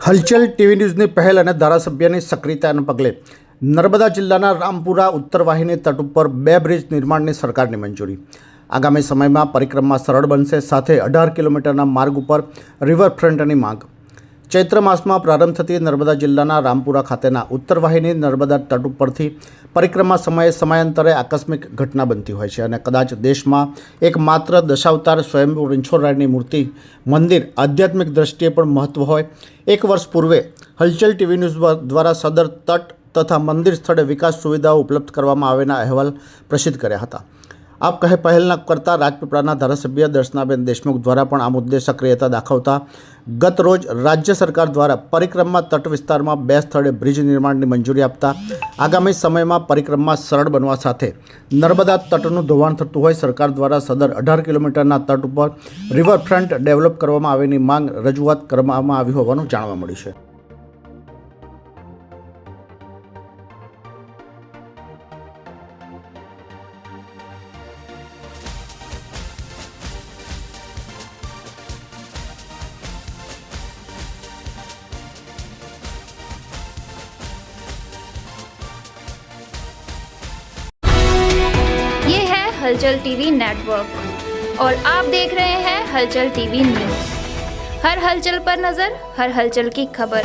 હલચલ ટીવી ન્યૂઝની પહેલ અને ધારાસભ્યની સક્રિયતાને પગલે નર્મદા જિલ્લાના રામપુરા ઉત્તર વાહિની તટ ઉપર 2 બ્રિજ નિર્માણની સરકારની મંજૂરી। આગામી સમયમાં પરિક્રમા સરળ બનશે, સાથે 18 કિલોમીટરના માર્ગ ઉપર રિવરફ્રન્ટની માંગ। ચૈત્ર માસમાં પ્રારંભ થતી નર્મદા જિલ્લાના રામપુરા ખાતેના ઉત્તર વાહિની નર્મદા તટ ઉપરથી પરિક્રમા સમયે સમયાંતરે આકસ્મિક ઘટના બનતી હોય છે અને કદાચ દેશમાં એકમાત્ર દશાવતાર સ્વયંભૂ રણછોડરાયની મૂર્તિ મંદિર આધ્યાત્મિક દ્રષ્ટિએ પણ મહત્વ હોય। 1 વર્ષ પૂર્વે હલચલ ટીવી ન્યૂઝ દ્વારા સદર તટ તથા મંદિર સ્થળે વિકાસ સુવિધાઓ ઉપલબ્ધ કરવામાં આવેના અહેવાલ પ્રસિદ્ધ કર્યા હતા। આ પહેલના કરતા રાજપીપળાના ધારાસભ્ય દર્શનાબેન દેશમુખ દ્વારા પણ આ મુદ્દે સક્રિયતા દાખવતા ગત રોજ રાજ્ય સરકાર દ્વારા પરિક્રમા તટ વિસ્તારમાં 2 સ્થળે બ્રિજ નિર્માણની મંજૂરી આપતા આગામી સમયમાં પરિક્રમા સરળ બનવા સાથે નર્મદા તટનું ધોવાણ થતું હોય સરકાર દ્વારા સદર 18 કિલોમીટરના તટ ઉપર રિવરફ્રન્ટ ડેવલપ કરવામાં આવેની માંગ રજૂઆત કરવામાં આવી હોવાનું જાણવા મળ્યું છે। ये है हलचल टीवी नेटवर्क और आप देख रहे हैं हलचल टीवी न्यूज़। हर हलचल पर नज़र, हर हलचल की खबर।